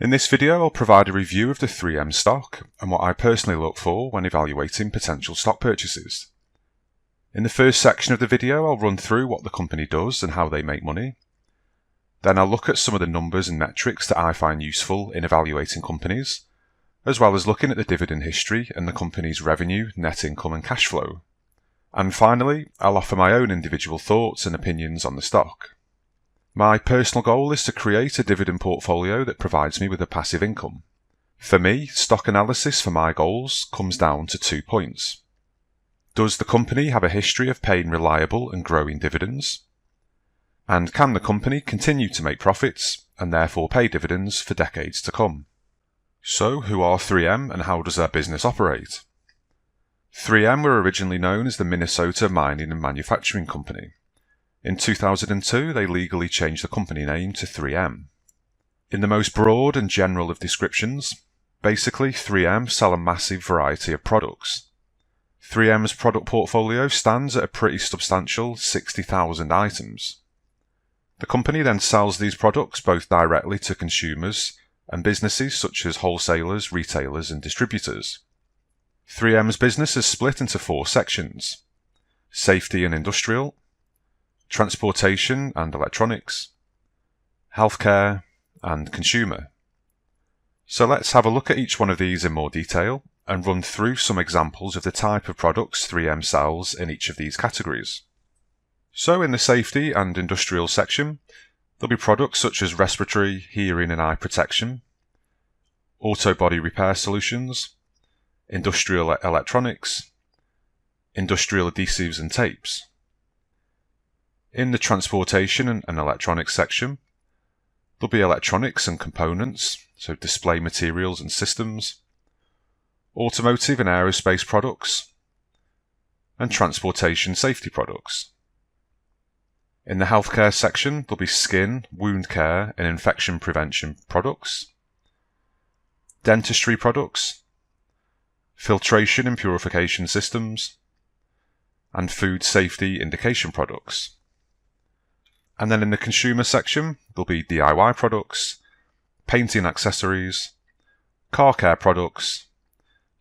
In this video, I'll provide a review of the 3M stock and what I personally look for when evaluating potential stock purchases. In the first section of the video, I'll run through what the company does and how they make money. Then I'll look at some of the numbers and metrics that I find useful in evaluating companies, as well as looking at the dividend history and the company's revenue, net income and cash flow. And finally, I'll offer my own individual thoughts and opinions on the stock. My personal goal is to create a dividend portfolio that provides me with a passive income. For me, stock analysis for my goals comes down to 2 points. Does the company have a history of paying reliable and growing dividends? And can the company continue to make profits and therefore pay dividends for decades to come? So, who are 3M and how does their business operate? 3M were originally known as the Minnesota Mining and Manufacturing Company. In 2002, they legally changed the company name to 3M. In the most broad and general of descriptions, basically 3M sell a massive variety of products. 3M's product portfolio stands at a pretty substantial 60,000 items. The company then sells these products both directly to consumers and businesses such as wholesalers, retailers and distributors. 3M's business is split into 4 sections: safety and industrial, transportation and electronics, healthcare, and consumer. So let's have a look at each one of these in more detail and run through some examples of the type of products 3M sells in each of these categories. So in the safety and industrial section, there'll be products such as respiratory, hearing and eye protection, auto body repair solutions, industrial electronics, industrial adhesives and tapes. In the transportation and electronics section, there'll be electronics and components, so display materials and systems, automotive and aerospace products, and transportation safety products. In the healthcare section, there'll be skin, wound care, and infection prevention products, dentistry products, filtration and purification systems, and food safety indication products. And then in the consumer section, there'll be DIY products, painting accessories, car care products,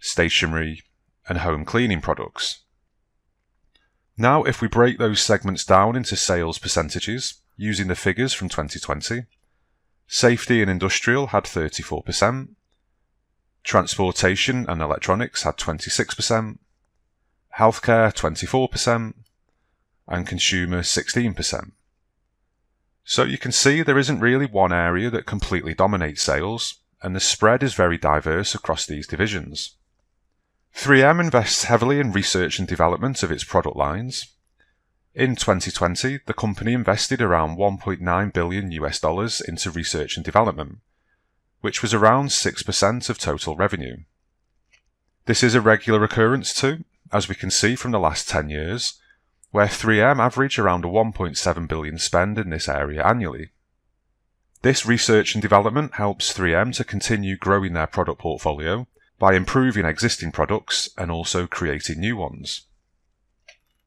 stationery, and home cleaning products. Now, if we break those segments down into sales percentages, using the figures from 2020, safety and industrial had 34%, transportation and electronics had 26%, healthcare 24%, and consumer 16%. So you can see there isn't really one area that completely dominates sales, and the spread is very diverse across these divisions. 3M invests heavily in research and development of its product lines. In 2020, the company invested around $1.9 billion into research and development, which was around 6% of total revenue. This is a regular occurrence too, as we can see from the last 10 years, where 3M average around a $1.7 billion spend in this area annually. This research and development helps 3M to continue growing their product portfolio by improving existing products and also creating new ones.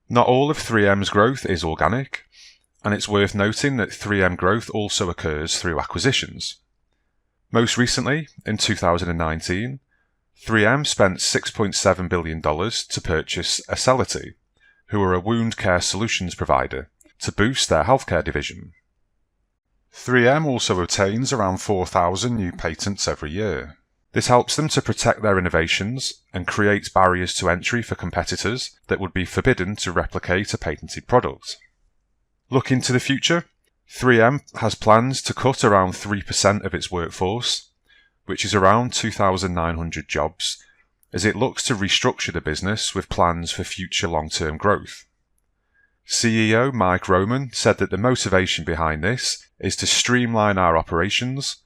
Not all of 3M's growth is organic, and it's worth noting that 3M growth also occurs through acquisitions. Most recently, in 2019, 3M spent $6.7 billion to purchase Acelity, who are a wound care solutions provider, to boost their healthcare division. 3M also obtains around 4,000 new patents every year. This helps them to protect their innovations and creates barriers to entry for competitors that would be forbidden to replicate a patented product. Looking to the future, 3M has plans to cut around 3% of its workforce, which is around 2,900 jobs, as it looks to restructure the business with plans for future long-term growth. CEO Mike Roman said that the motivation behind this is to streamline our operations,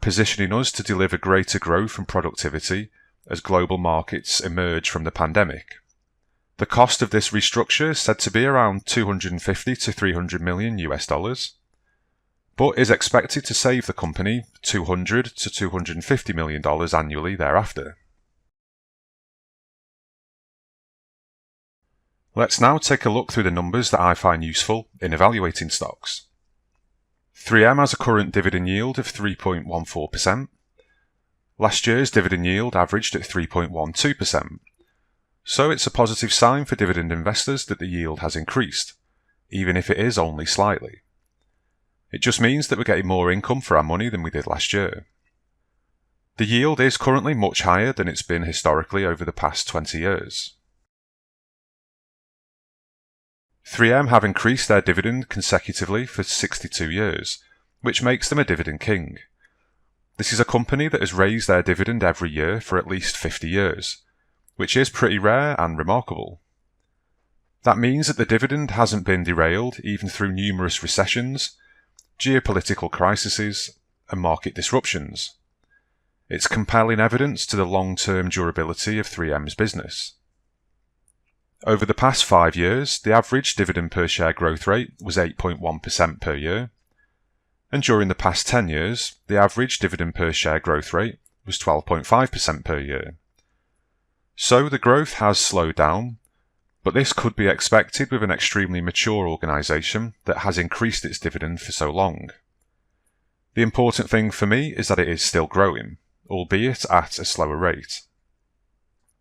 positioning us to deliver greater growth and productivity as global markets emerge from the pandemic. The cost of this restructure is said to be around $250 to $300 million, but is expected to save the company $200 to $250 million annually thereafter. Let's now take a look through the numbers that I find useful in evaluating stocks. 3M has a current dividend yield of 3.14%, Last year's dividend yield averaged at 3.12%, so it's a positive sign for dividend investors that the yield has increased, even if it is only slightly. It just means that we're getting more income for our money than we did last year. The yield is currently much higher than it's been historically over the past 20 years. 3M have increased their dividend consecutively for 62 years, which makes them a dividend king. This is a company that has raised their dividend every year for at least 50 years, which is pretty rare and remarkable. That means that the dividend hasn't been derailed even through numerous recessions, geopolitical crises, and market disruptions. It's compelling evidence to the long-term durability of 3M's business. Over the past 5 years, the average dividend per share growth rate was 8.1% per year, and during the past 10 years, the average dividend per share growth rate was 12.5% per year. So the growth has slowed down, but this could be expected with an extremely mature organisation that has increased its dividend for so long. The important thing for me is that it is still growing, albeit at a slower rate.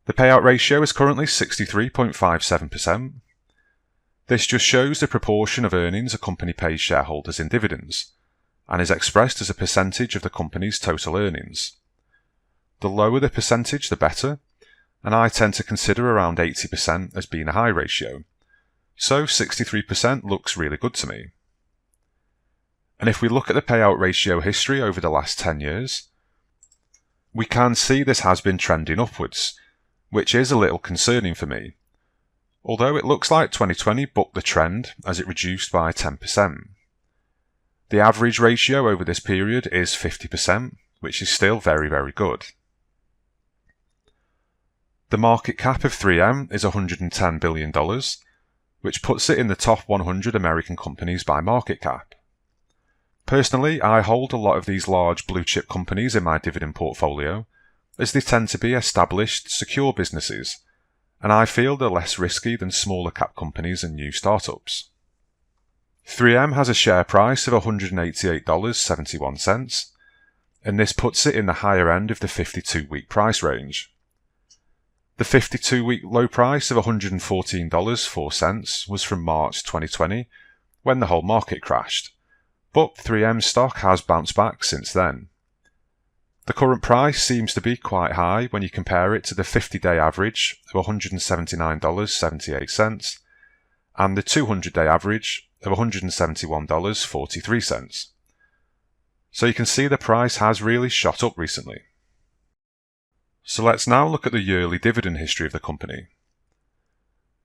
The payout ratio is currently 63.57%. This just shows the proportion of earnings a company pays shareholders in dividends, and is expressed as a percentage of the company's total earnings. The lower the percentage, the better, and I tend to consider around 80% as being a high ratio, so 63% looks really good to me. And if we look at the payout ratio history over the last 10 years, we can see this has been trending upwards, which is a little concerning for me, although it looks like 2020 bucked the trend as it reduced by 10%. The average ratio over this period is 50%, which is still very, very good. The market cap of 3M is $110 billion, which puts it in the top 100 American companies by market cap. Personally, I hold a lot of these large blue-chip companies in my dividend portfolio, as they tend to be established, secure businesses, and I feel they're less risky than smaller cap companies and new startups. 3M has a share price of $188.71, and this puts it in the higher end of the 52-week price range. The 52-week low price of $114.04 was from March 2020, when the whole market crashed, but 3M stock has bounced back since then. The current price seems to be quite high when you compare it to the 50-day average of $179.78 and the 200-day average of $171.43. So you can see the price has really shot up recently. So let's now look at the yearly dividend history of the company.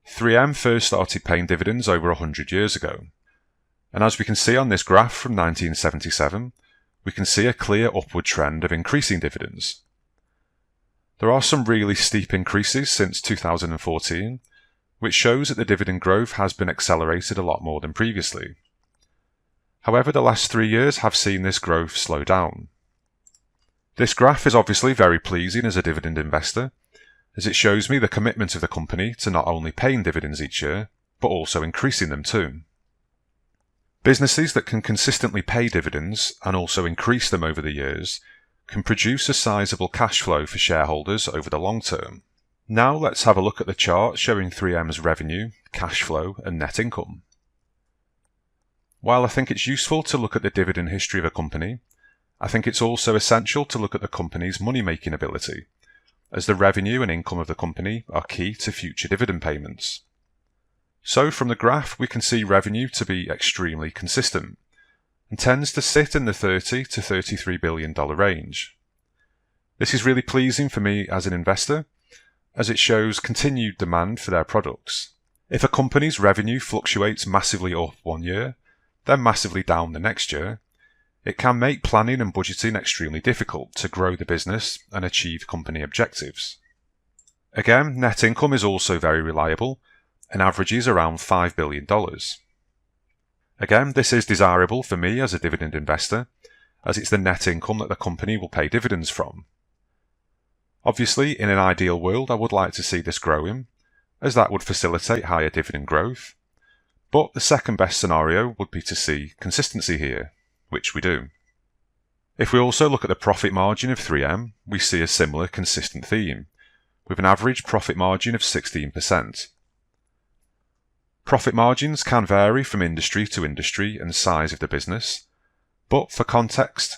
3M first started paying dividends over 100 years ago, and as we can see on this graph from 1977, we can see a clear upward trend of increasing dividends. There are some really steep increases since 2014, which shows that the dividend growth has been accelerated a lot more than previously. However, the last 3 years have seen this growth slow down. This graph is obviously very pleasing as a dividend investor, as it shows me the commitment of the company to not only paying dividends each year, but also increasing them too. Businesses that can consistently pay dividends and also increase them over the years can produce a sizable cash flow for shareholders over the long term. Now let's have a look at the chart showing 3M's revenue, cash flow and net income. While I think it's useful to look at the dividend history of a company, I think it's also essential to look at the company's money-making ability, as the revenue and income of the company are key to future dividend payments. So from the graph we can see revenue to be extremely consistent, and tends to sit in the $30 to $33 billion range. This is really pleasing for me as an investor, as it shows continued demand for their products. If a company's revenue fluctuates massively up one year, then massively down the next year, it can make planning and budgeting extremely difficult to grow the business and achieve company objectives. Again, net income is also very reliable and averages around $5 billion. Again, this is desirable for me as a dividend investor, as it's the net income that the company will pay dividends from. Obviously, in an ideal world, I would like to see this growing, as that would facilitate higher dividend growth, but the second best scenario would be to see consistency here, which we do. If we also look at the profit margin of 3M, we see a similar consistent theme, with an average profit margin of 16%. Profit margins can vary from industry to industry and size of the business, but for context,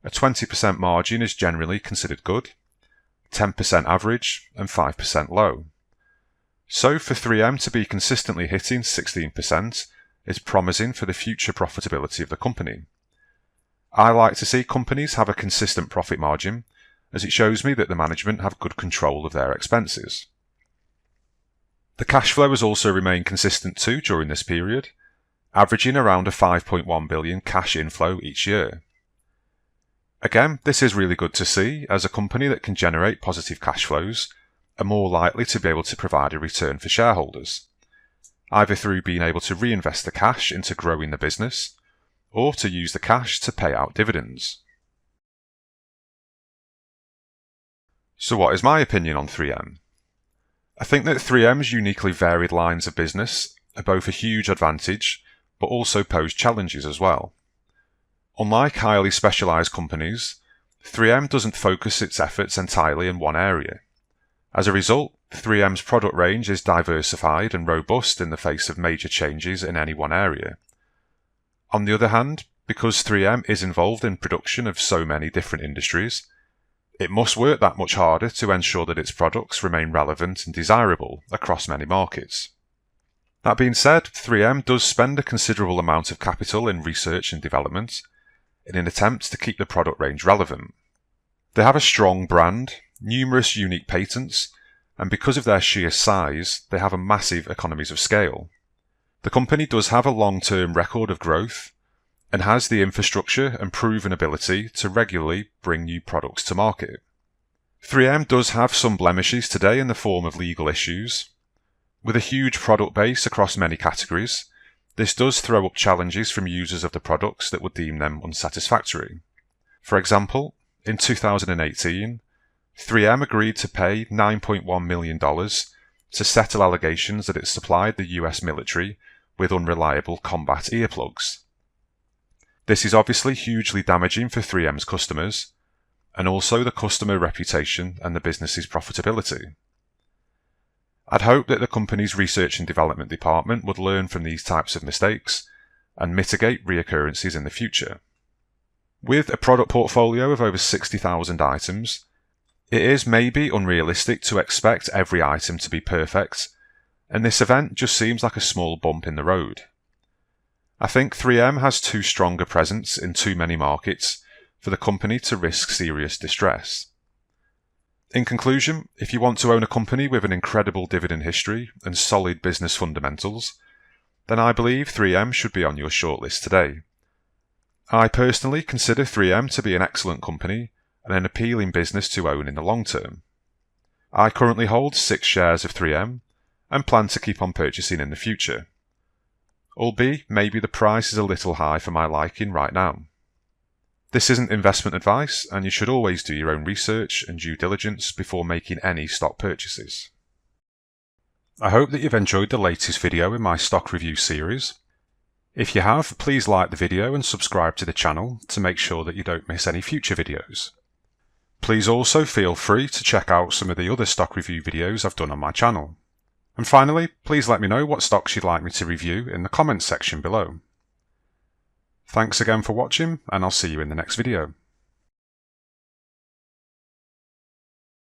a 20% margin is generally considered good, 10% average, and 5% low. So for 3M to be consistently hitting 16% is promising for the future profitability of the company. I like to see companies have a consistent profit margin, as it shows me that the management have good control of their expenses. The cash flow has also remained consistent too during this period, averaging around a 5.1 billion cash inflow each year. Again, this is really good to see, as a company that can generate positive cash flows are more likely to be able to provide a return for shareholders, either through being able to reinvest the cash into growing the business, or to use the cash to pay out dividends. So what is my opinion on 3M? I think that 3M's uniquely varied lines of business are both a huge advantage, but also pose challenges as well. Unlike highly specialised companies, 3M doesn't focus its efforts entirely in one area. As a result, 3M's product range is diversified and robust in the face of major changes in any one area. On the other hand, because 3M is involved in production of so many different industries, it must work that much harder to ensure that its products remain relevant and desirable across many markets. That being said, 3M does spend a considerable amount of capital in research and development in an attempt to keep the product range relevant. They have a strong brand, numerous unique patents, and because of their sheer size, they have a massive economies of scale. The company does have a long-term record of growth and has the infrastructure and proven ability to regularly bring new products to market. 3M does have some blemishes today in the form of legal issues. With a huge product base across many categories, this does throw up challenges from users of the products that would deem them unsatisfactory. For example, in 2018, 3M agreed to pay $9.1 million to settle allegations that it supplied the US military with unreliable combat earplugs. This is obviously hugely damaging for 3M's customers, and also the customer reputation and the business's profitability. I'd hope that the company's research and development department would learn from these types of mistakes and mitigate reoccurrences in the future. With a product portfolio of over 60,000 items, it is maybe unrealistic to expect every item to be perfect, and this event just seems like a small bump in the road. I think 3M has too strong a presence in too many markets for the company to risk serious distress. In conclusion, if you want to own a company with an incredible dividend history and solid business fundamentals, then I believe 3M should be on your shortlist today. I personally consider 3M to be an excellent company and an appealing business to own in the long term. I currently hold 6 shares of 3M and plan to keep on purchasing in the future, albeit maybe the price is a little high for my liking right now. This isn't investment advice, and you should always do your own research and due diligence before making any stock purchases. I hope that you've enjoyed the latest video in my stock review series. If you have, please like the video and subscribe to the channel to make sure that you don't miss any future videos. Please also feel free to check out some of the other stock review videos I've done on my channel. And finally, please let me know what stocks you'd like me to review in the comments section below. Thanks again for watching, and I'll see you in the next video.